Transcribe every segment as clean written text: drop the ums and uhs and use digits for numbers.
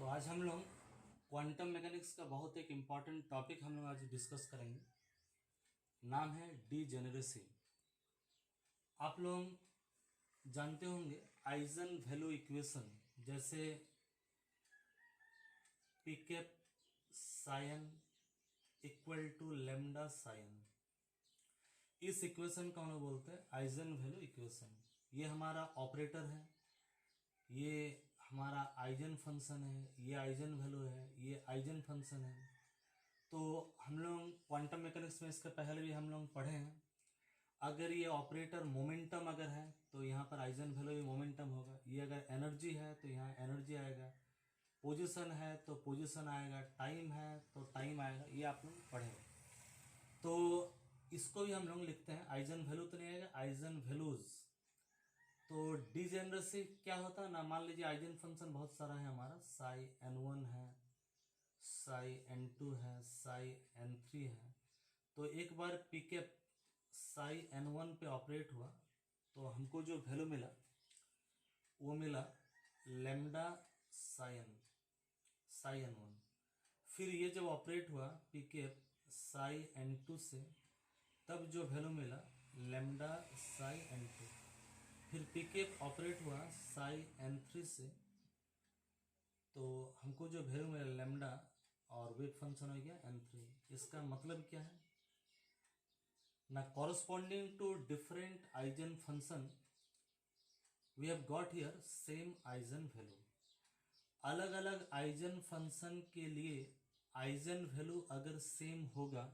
आज हम लोग क्वांटम मैकेनिक्स का बहुत एक इम्पॉर्टेंट टॉपिक हम लोग आज डिस्कस करेंगे। नाम है डीजेनरेसी। आप लोग जानते होंगे आइजन वैल्यू इक्वेशन, जैसे पीकेप psi equal to lambda psi. इस इक्वेशन का हम लोग बोलते हैं आइजन वैल्यू इक्वेशन। ये हमारा ऑपरेटर है, ये हमारा आइजन फंक्शन है, ये आइजन वैल्यू है, ये आइजन फंक्शन है। तो हम लोग क्वांटम मैकेनिक्स में इसके पहले भी हम लोग पढ़े हैं। अगर ये ऑपरेटर मोमेंटम अगर है तो यहाँ पर आइजन वैल्यू भी मोमेंटम होगा। ये अगर एनर्जी है तो यहाँ एनर्जी आएगा, पोजीशन है तो पोजीशन आएगा, टाइम है तो टाइम आएगा। ये आप लोग पढ़े। तो इसको भी हम लोग लिखते हैं, आइजन वैल्यू तो नहीं आएगा, आइजन वैल्यूज। तो डीजेनरेसी क्या होता है ना, मान लीजिए आइजन फंक्शन बहुत सारा है हमारा, साई n1 है, साई n2 है, साई n3 है। तो एक बार पीकेप साई n1 पे ऑपरेट हुआ तो हमको जो वैल्यू मिला वो मिला लेमडा साइन साई n1। फिर ये जब ऑपरेट हुआ पीकेप साई n2 से, तब जो वैल्यू मिला लेमडा साई n2। फिर पीकेप ऑपरेट हुआ साई n3 से, तो हमको जो वैल्यू मिला लेमडा और वेव फंक्शन हो गया n3। इसका मतलब क्या है ना, corresponding to different eigen function we have got here same eigen value. अलग अलग आइजन फंक्शन के लिए आइजन वैल्यू अगर सेम होगा,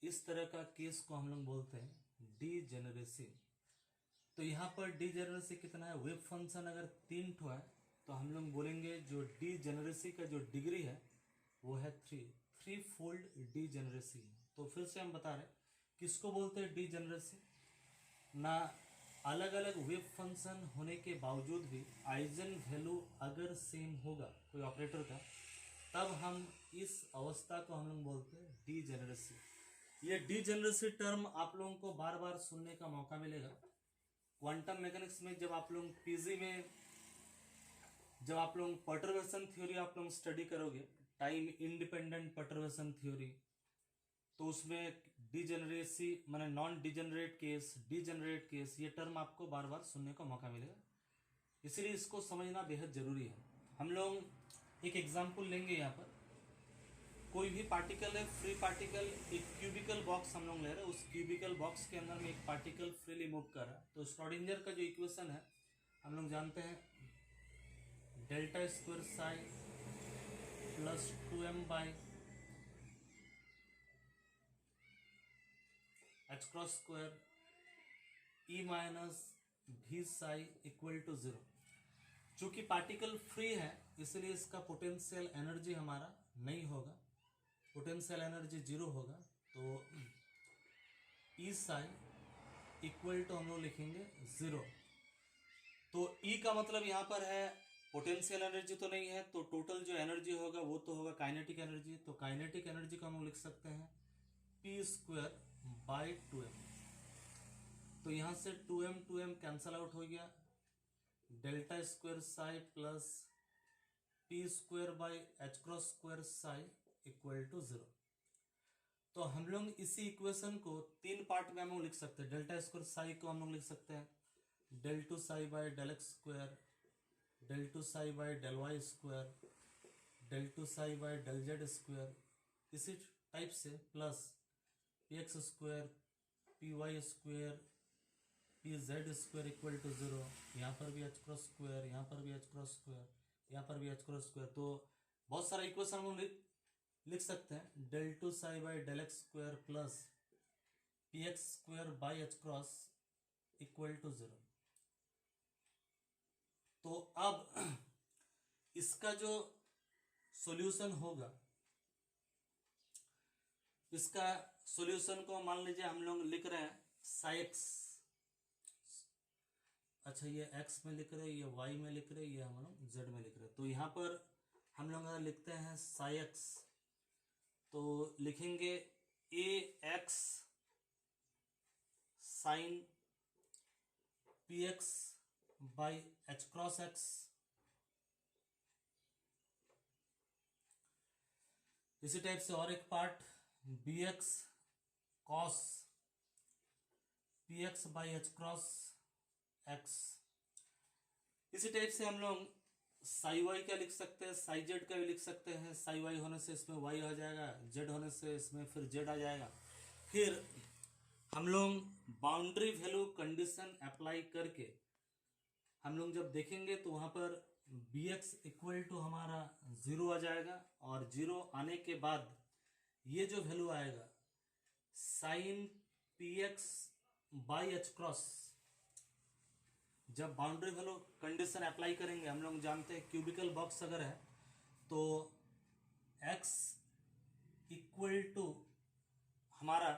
इस तरह का केस को हम लोग बोलते हैं डीजेनरेसी। तो यहाँ पर डीजेनरेसी कितना है, वेव फंक्शन अगर 3 ठो है तो हम लोग बोलेंगे जो डीजेनरेसी का जो डिग्री है वो है 3 फोल्ड डीजेनरेसी। तो फिर से हम बता रहे किसको बोलते हैं डीजेनरेसी ना, अलग अलग वेव फंक्शन होने के बावजूद भी आइजन वैल्यू अगर सेम होगा कोई ऑपरेटर का, तब हम इस अवस्था को हम लोग बोलते हैं डीजेनरेसी। ये डीजेनरेसी टर्म आप लोगों को बार बार सुनने का मौका मिलेगा क्वांटम मैकेनिक्स में। जब आप लोग पीजी में जब आप लोग पर्टर्वेशन थ्योरी आप लोग स्टडी करोगे, टाइम इंडिपेंडेंट पर्टर्वेशन थ्योरी, तो उसमें डीजेनरेसी माने non degenerate case, degenerate case, ये टर्म आपको बार बार सुनने का मौका मिलेगा। इसलिए इसको समझना बेहद जरूरी है। हम लोग एक एग्जाम्पल लेंगे। यहाँ पर कोई भी पार्टिकल है, फ्री पार्टिकल, एक क्यूबिकल बॉक्स हम लोग ले रहे हैं। उस क्यूबिकल बॉक्स के अंदर में एक पार्टिकल फ्रीली मूव कर रहा है। तो श्रोडिंगर का जो इक्वेशन है हम लोग जानते हैं, delta square psi plus 2m by h cross square E minus भी साई इक्वल टू 0। चूंकि पार्टिकल फ्री है इसलिए इसका पोटेंशियल एनर्जी हमारा नहीं होगा, पोटेंशियल एनर्जी 0 होगा। तो ई साई इक्वल टू हम लोग लिखेंगे 0। तो ई का मतलब यहाँ पर है पोटेंशियल एनर्जी तो नहीं है, तो टोटल जो एनर्जी होगा वो तो होगा काइनेटिक एनर्जी। तो काइनेटिक एनर्जी को हम लोग लिख सकते हैं पी स्क्वायर बाई 2m। तो यहाँ से 2m कैंसल आउट हो गया, delta square psi plus p square by h cross square psi equal to 0। तो हम लोग इसी इक्वेशन को 3 पार्ट में हम लोग लिख सकते हैं। डेल्टा स्क्वायर साई को हम लोग लिख सकते हैं del two psi by del x square, del two psi by del y square, del two psi by del z square. इसी टाइप से plus p x square, p y square, p z square equal to 0। यहाँ पर भी H cross square, यहाँ पर भी H cross square, यहाँ पर भी एच क्रॉस स्क्वायर। तो बहुत सारा इक्वेशन हम लिख सकते हैं। Del two psi by del x square plus p x square by h cross equal to 0। तो अब इसका जो सॉल्यूशन होगा, इसका सॉल्यूशन को मान लीजिए हम लोग लिख रहे हैं साई एक्स। अच्छा, ये एक्स में लिख रहे हैं, ये वाई में लिख रहे हैं, ये हम लोग जेड में लिख रहे हैं। तो यहाँ पर हम लोग अगर लिखते हैं साई एक्स तो लिखेंगे A x sine p x by h cross x इसी टाइप से और एक part B x cos p x by h cross x. इसी टाइप से हम लोग साई वाई क्या लिख सकते हैं, साई जेड का भी लिख सकते हैं। साई वाई होने से इसमें वाई आ जाएगा, जेड होने से इसमें फिर जेड आ जाएगा। फिर हम लोग बाउंड्री वैल्यू कंडीशन अप्लाई करके हम लोग जब देखेंगे तो वहां पर बी एक्स इक्वल टू हमारा 0 आ जाएगा, और 0 आने के बाद ये जो वैल्यू आएगा sine p x by h cross, जब बाउंड्री वैल्यू कंडीशन अप्लाई करेंगे, हम लोग जानते हैं क्यूबिकल बॉक्स अगर है तो x इक्वल टू हमारा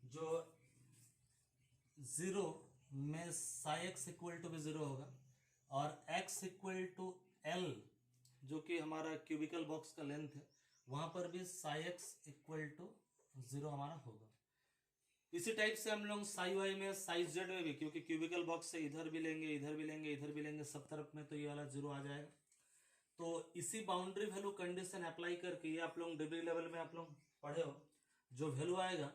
जो 0 में साई एक्स इक्वल टू भी 0 होगा, और x इक्वल टू l जो कि हमारा क्यूबिकल बॉक्स का लेंथ है, वहां पर भी साई एक्स इक्वल टू 0 हमारा होगा। इसी टाइप से हम लोग साई वाई में साई जेड में भी, क्योंकि क्यूबिकल बॉक्स से इधर भी लेंगे इधर भी लेंगे इधर भी लेंगे सब तरफ में, तो ये वाला 0 आ जाएगा। तो इसी बाउंड्री वैल्यू कंडीशन अप्लाई करके, ये आप लोग डिग्री लेवल में आप लोग पढ़े हो, जो वैल्यू आएगा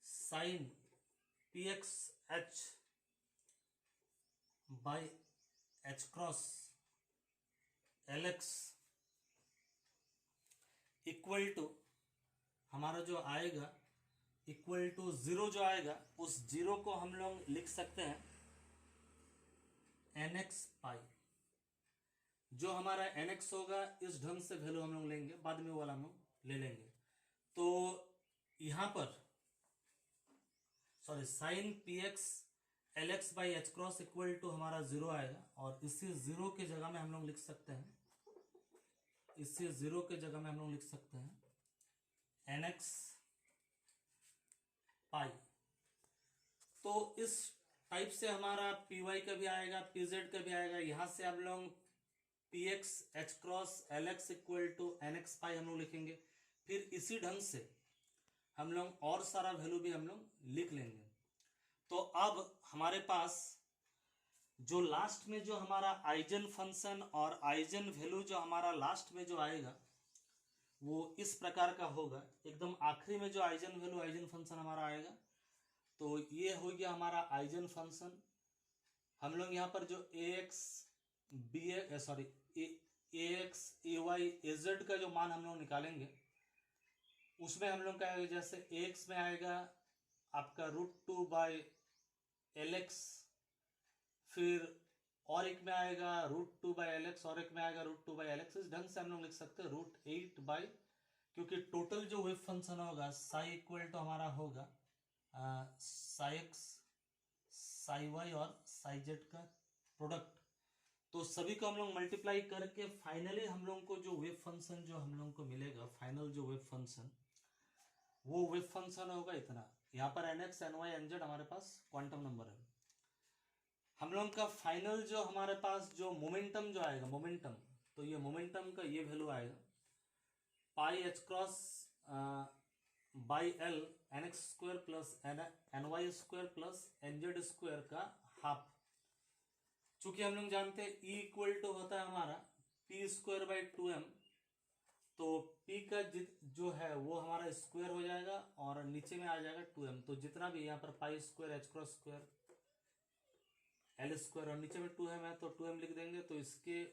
sine p x h by h cross L x equal to हमारा जो आएगा इक्वल टू 0 जो आएगा, उस 0 को हम लोग लिख सकते हैं एन एक्स पाई। जो हमारा एन एक्स होगा इस ढंग से वैल्यू हम लोग लेंगे, बाद में वाला हम लोग ले लेंगे। तो यहां पर sorry sine p x l x by h cross equal to हमारा 0 आएगा, और इसी 0 के जगह में हम लोग लिख सकते हैं, इसी 0 के जगह में हम लोग लिख सकते हैं एन एक्स पाई। तो इस टाइप से हमारा पी वाई का भी आएगा, पी जेड का भी आएगा। यहां से हम लोग p x h cross L x equal to n x pi हम लोग लिखेंगे। फिर इसी ढंग से हम लोग और सारा वैल्यू भी हम लोग लिख लेंगे। तो अब हमारे पास जो लास्ट में जो हमारा आइजन फंक्शन और आइजन वैल्यू जो हमारा लास्ट में जो आएगा वो इस प्रकार का होगा। एकदम आखिरी में जो आइजन वैल्यू आइजन फंक्शन हमारा आएगा, तो ये हो गया हमारा आइजन फंक्शन। हम लोग यहाँ पर जो ए एक्स बी सॉरी ए एक्स ए वाई ए जेड का जो मान हम लोग निकालेंगे, उसमें हम लोग क्या आएगा, जैसे ए एक्स में आएगा आपका √2 बाई एल एक्स, फिर और एक में आएगा √2 बाई एल एक्स, और एक में आएगा √2 बाई एल एक्स। इस ढंग से हम लोग लिख सकते हैं √8 बाई, क्योंकि टोटल जो वेव फंक्शन होगा साई इक्वल टू हमारा होगा साई एक्स साई वाई और साई जेड का प्रोडक्ट। तो सभी को हम लोग मल्टीप्लाई करके फाइनली हम लोग को जो वेव फंक्शन जो हम लोग को मिलेगा, फाइनल जो वेव फंक्शन, वो वेव फंक्शन होगा इतना। यहाँ पर n x n y n z हमारे पास क्वांटम नंबर है। हम लोग का फाइनल जो हमारे पास जो मोमेंटम जो आएगा, मोमेंटम, तो ये मोमेंटम का ये वैल्यू आएगा pi h cross by L n x square plus n y square plus n z square का हाफ। चूंकि हम लोग जानते हैं ई इक्वल टू होता है हमारा पी स्क्वायर बाई 2m, तो p का जो है वो हमारा स्क्वायर हो जाएगा और नीचे में आ जाएगा 2m। तो जितना भी यहाँ पर pi square H cross square L square और नीचे में 2m है, तो 2m लिख देंगे। तो इसके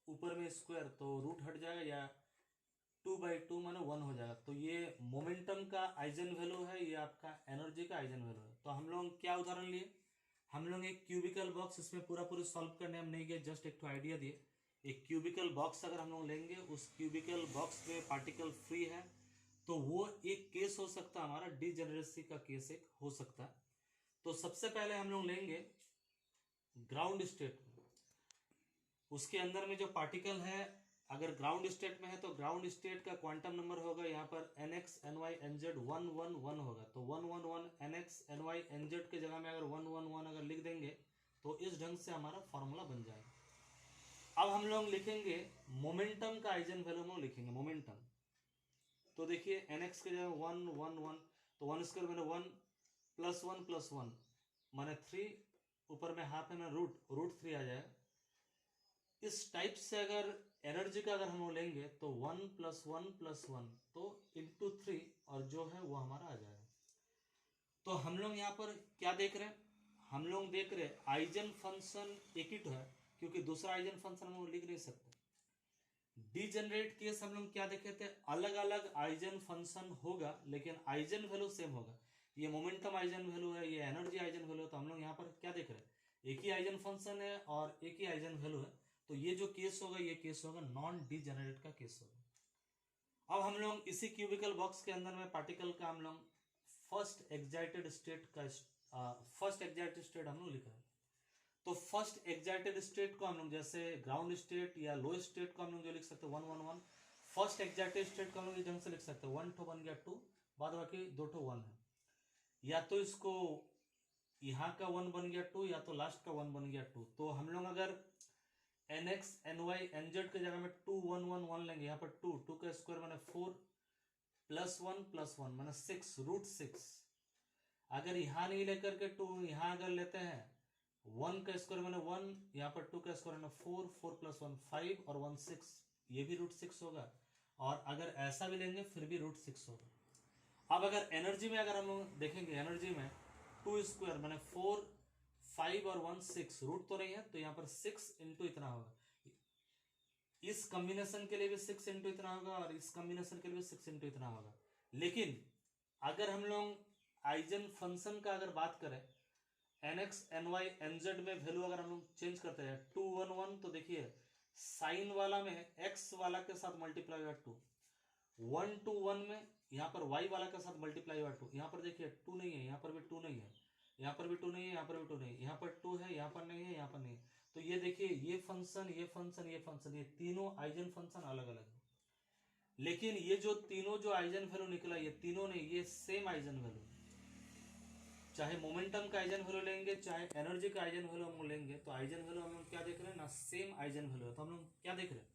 ऊपर में स्क्वायर तो रूट हट जाएगा, या 2/2 माने 1 हो जाएगा। तो ये मोमेंटम का आइजन वैल्यू है, ये आपका एनर्जी का आइजन वैल्यू है। तो हम लोग क्या उदाहरण लिए, हम लोग एक क्यूबिकल बॉक्स, इसमें पूरा सॉल्व करने हम नहीं गए, जस्ट एक तो आइडिया दिए। एक क्यूबिकल बॉक्स अगर हम लोग लेंगे, उस क्यूबिकल बॉक्स में पार्टिकल फ्री है, तो वो एक केस हो सकता है हमारा, डिजेनरेसी का केस एक हो सकता है। तो सबसे पहले हम लोग लेंगे ग्राउंड स्टेट, उसके अंदर में जो पार्टिकल है अगर ग्राउंड स्टेट में है, तो ग्राउंड स्टेट का क्वांटम नंबर होगा यहाँ पर n x n y n z 111 होगा। तो 111 n x n y n z के जगह में अगर 111 अगर लिख देंगे, तो इस ढंग से हमारा फॉर्मूला बन जाएगा। अब हम लोग लिखेंगे मोमेंटम का आइजन वैल्यू में लिखेंगे मोमेंटम। तो देखिए एन एक्स के जगह 111, तो 1 स्क्वायर मैंने 1 प्लस 1 प्लस 1 माने 3, ऊपर में हाफ है ना रूट 3 आ जाएगा। इस टाइप से अगर एनर्जी का अगर हम लोग लेंगे तो 1 + 1 + 1 तो इंटू 3 और जो है वो हमारा आ जाएगा। तो हम लोग यहाँ पर क्या देख रहे हैं, हम लोग देख रहे हैं आइजन फंक्शन एक ही तो है, क्योंकि दूसरा आइजन फंक्शन हम लोग लिख नहीं सकते। डीजेनरेट केस हम लोग क्या देखे थे, अलग अलग आइजन फंक्शन होगा लेकिन आइजन वैल्यू सेम होगा। ये मोमेंटम आइजन वैल्यू है, ये एनर्जी आइजन वैल्यू है, तो हम लोग यहाँ पर क्या देख रहे हैं, एक ही आइजन फंक्शन है और एक ही आइजन वैल्यू है। तो ये जो केस होगा ये केस होगा नॉन डीजेनरेट का केस होगा। अब हम लोग इसी क्यूबिकल बॉक्स के अंदर में पार्टिकल का हम लोग फर्स्ट एक्साइटेड स्टेट हम लोग लिख रहे हैं। तो फर्स्ट एक्साइटेड स्टेट को हम लोग जैसे ग्राउंड स्टेट या लो स्टेट को हम लोग जो लिख सकते हैं 1 1 1, फर्स्ट एक्साइटेड स्टेट को हम लोग इस ढंग से लिख सकते हैं 1 ठो बन गया 2, बाद बाकी 2 ठो 1 है। या तो इसको यहाँ का 1 बन गया 2 या तो लास्ट का 1 बन गया 2। तो हम लोग अगर nx ny nz के जगह में 2 1 1 1 लेंगे, यहाँ पर 2 का स्क्वायर माने 4 + 1 माने 6 √6। अगर यहाँ नहीं लेकर के 2 यहाँ अगर लेते हैं 1 का स्क्वायर माने 1, यहाँ पर 2 का स्क्वायर माने 4 + 1 5 और 1 6, ये भी √6 होगा। और अगर ऐसा भी लेंगे फिर भी √6 होगा। अब अगर एनर्जी में अगर हम लोग देखेंगे, एनर्जी में 2 स्क्वायर माने 4 5 और 1 6, रूट तो नहीं है तो यहाँ पर 6 इंटू इतना होगा। इस कॉम्बिनेशन के लिए भी 6 इंटू इतना होगा और इस कॉम्बिनेशन के लिए भी 6 इंटू इतना होगा। लेकिन अगर हम लोग आइजन फंक्शन का अगर बात करें, nx ny nz में वैल्यू अगर हम लोग चेंज करते हैं 2 1 1, तो देखिए साइन वाला में x वाला के साथ मल्टीप्लाई बाय 2, 1 2 1 में यहाँ पर y वाला के साथ मल्टीप्लाई बाय 2। यहाँ पर देखिए 2 नहीं है, यहाँ पर भी 2 नहीं है, यहाँ पर भी 2 नहीं है, यहाँ पर भी 2 नहीं है, यहाँ पर 2 है, यहाँ पर नहीं है, यहाँ पर नहीं है। तो ये देखिए ये फंक्शन ये फंक्शन ये फंक्शन ये तीनों आइजन फंक्शन अलग अलग है। लेकिन ये जो तीनों जो आइजन वैल्यू निकला ये तीनों नहीं, ये सेम आइजन वैल्यू। चाहे मोमेंटम का आइजन वैल्यू लेंगे चाहे एनर्जी का आइजन वैल्यू हम लेंगे, तो आइजन वैल्यू हम लोग क्या देख रहे हैं ना, सेम आइजन वैल्यू। तो हम लोग क्या देख रहे हैं,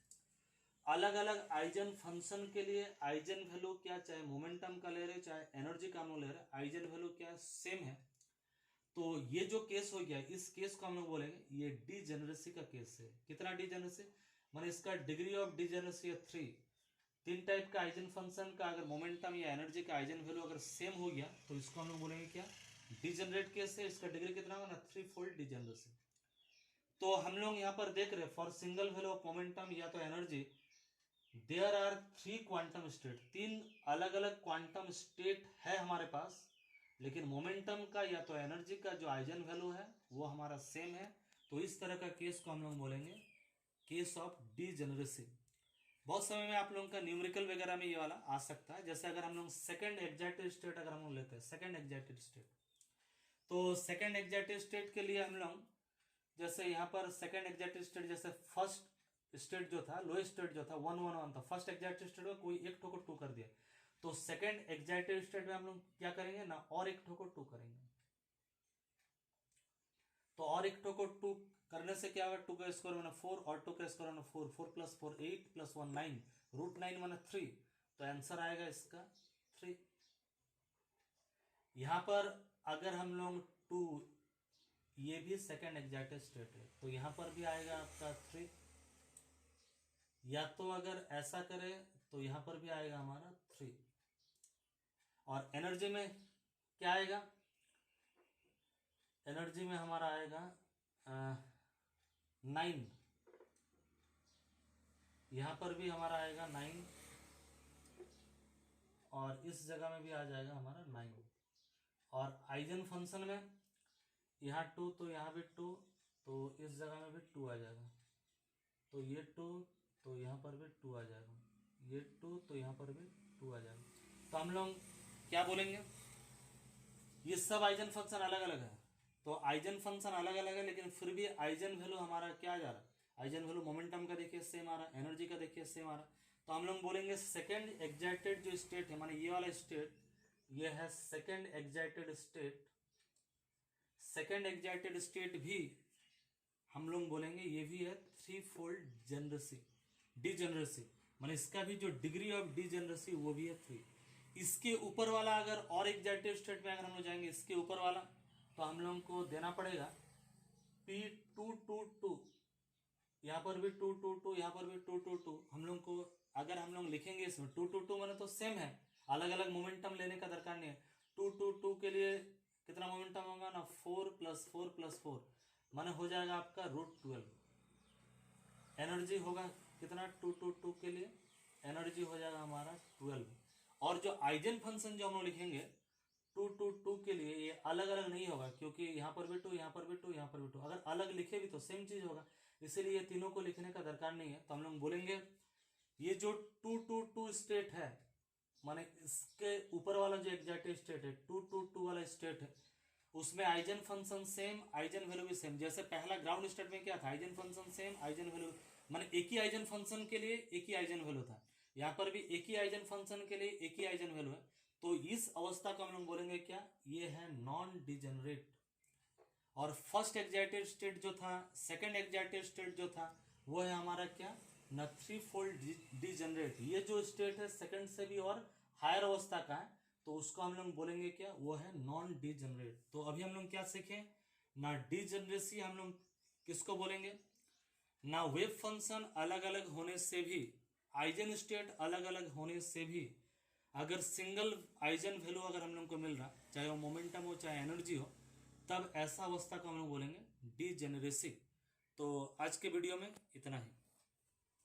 अलग अलग आइजन फंक्शन के लिए आइजन वैल्यू क्या, चाहे मोमेंटम का ले रहे चाहे एनर्जी का हम लोग ले रहे, आइजन वैल्यू क्या सेम है। तो ये जो केस हो गया, इस केस को हम लोग बोलेंगे ये डीजेनरेसी का केस है। कितना डीजेनरेसी, माने इसका डिग्री ऑफ डीजेनरेसी है 3। 3 टाइप का आइजन फंक्शन का अगर मोमेंटम या एनर्जी का आइजन वैल्यू अगर सेम हो गया तो इसको हम लोग बोलेंगे क्या, डीजेनरेट केस है। इसका डिग्री कितना होगा ना, 3-fold डीजेनरेसी। तो हम लोग यहाँ पर देख रहे for single value of momentum या तो energy there are 3 quantum state, 3 अलग अलग क्वांटम स्टेट है हमारे पास। लेकिन मोमेंटम का या तो एनर्जी का जो आइजन वैल्यू है वो हमारा सेम है। तो इस तरह का केस को हम लोग बोलेंगे केस ऑफ डीजेनरेसी। बहुत समय में आप लोगों का न्यूमेरिकल वगैरह में ये वाला आ सकता है। जैसे अगर हम लोग सेकंड एक्साइटेड स्टेट अगर हम लोग लेते हैं, सेकंड एक्साइटेड स्टेट, तो सेकंड एक्साइटेड स्टेट के लिए हम लोग जैसे यहाँ पर सेकंड एक्साइटेड स्टेट, जैसे फर्स्ट स्टेट जो था, लो स्टेट जो था 1 1 1 था, फर्स्ट एक्साइटेड स्टेट में कोई एक ठो को 2 कर दिया, तो सेकंड एक्साइटेड स्टेट में हम लोग क्या करेंगे ना, और एक ठो को 2 करेंगे। तो और एक ठो को 2 करने से क्या होगा, 2 का स्क्वायर माने 4 और 2 का स्क्वायर माने 4, 4 + 4 8 + 1 9, √9 माने 3। तो आंसर आएगा इसका 3। यहां पर अगर हम लोग 2, ये भी सेकंड एक्साइटेड स्टेट है, तो यहां पर भी आएगा आपका 3। या तो अगर ऐसा करें तो यहां पर भी आएगा हमारा 3। और एनर्जी में क्या आएगा, एनर्जी में हमारा आएगा 9, यहां पर भी हमारा आएगा 9 और इस जगह में भी आ जाएगा हमारा 9। और आइजन फंक्शन में यहाँ 2 तो यहाँ भी 2, तो इस जगह में भी 2 आ जाएगा। तो ये 2 तो यहाँ पर भी 2 आ जाएगा, ये 2 तो यहाँ पर भी 2 आ जाएगा। तो हम लोग क्या बोलेंगे, ये सब आइजन फंक्शन अलग अलग है। तो आइजन फंक्शन अलग अलग है लेकिन फिर भी आइजन वैल्यू हमारा क्या आ जा रहा है, आइजन वैल्यू मोमेंटम का देखिए सेम आ रहा है, एनर्जी का देखिए सेम आ रहा है। तो हम लोग बोलेंगे सेकंड एक्साइटेड जो स्टेट है, माने ये वाला स्टेट, ये है second excited state. Second excited state भी हम लोग बोलेंगे ये भी है 3-fold डीजेनरेसी, माने इसका भी जो डिग्री ऑफ डीजेनरेसी वो भी है 3। इसके ऊपर वाला अगर और एक्साइटेड स्टेट में अगर हम लोग जाएंगे इसके ऊपर वाला, तो हम लोगों को देना पड़ेगा P222, यहाँ पर भी 2 2 2, यहाँ पर भी 2 2 2। हम लोग को अगर हम लोग लिखेंगे इसमें 2 2 2 मैंने तो सेम है, अलग अलग मोमेंटम लेने का दरकार नहीं है। 2 2 2 के लिए कितना मोमेंटम होगा ना, 4 + 4 + 4 माने हो जाएगा आपका √12। एनर्जी होगा कितना 2 2 2 के लिए, एनर्जी हो जाएगा हमारा 12। और जो आइजन फंक्शन जो हम लोग लिखेंगे 2 2 2 के लिए, ये अलग अलग नहीं होगा क्योंकि यहाँ पर भी 2, यहाँ पर भी 2, यहाँ पर भी 2, अगर अलग लिखे भी तो सेम चीज होगा, इसीलिए ये तीनों को लिखने का दरकार नहीं है। तो हम लोग बोलेंगे ये जो 2 2 2 स्टेट है, माने इसके ऊपर वाला जो एग्जैक्टिव स्टेट है 2 2 2 वाला स्टेट है, उसमें eigen function same, eigen value भी सेम। जैसे पहला ग्राउंड स्टेट में क्या था, eigen function same, eigen value माने एक ही आइजन फंक्शन के लिए एक ही आइजन वैल्यू था, यहाँ पर भी एक ही आइजन फंक्शन के लिए एक ही आइजन वैल्यू है। तो इस अवस्था को हम लोग बोलेंगे क्या, ये है नॉन डिजेनरेट। और फर्स्ट एग्जैक्टिव स्टेट जो था, सेकंड एग्जैक्टिव स्टेट जो था, वो है हमारा क्या ना, 3-fold डिजेनरेट। ये जो स्टेट है सेकंड से भी और हायर अवस्था का है, तो उसको हम लोग बोलेंगे क्या, वो है नॉन डिजेनरेट। तो अभी हम लोग क्या सीखे ना, डिजेनरेसी हम लोग किसको बोलेंगे ना, वेव फंक्शन अलग अलग होने से भी, आइजन स्टेट अलग अलग होने से भी, अगर सिंगल आइजन वैल्यू अगर हम लोग को मिल रहा, चाहे वो मोमेंटम हो चाहे एनर्जी हो, तब ऐसा अवस्था को हम लोग बोलेंगे डिजेनरेसी। तो आज के वीडियो में इतना ही।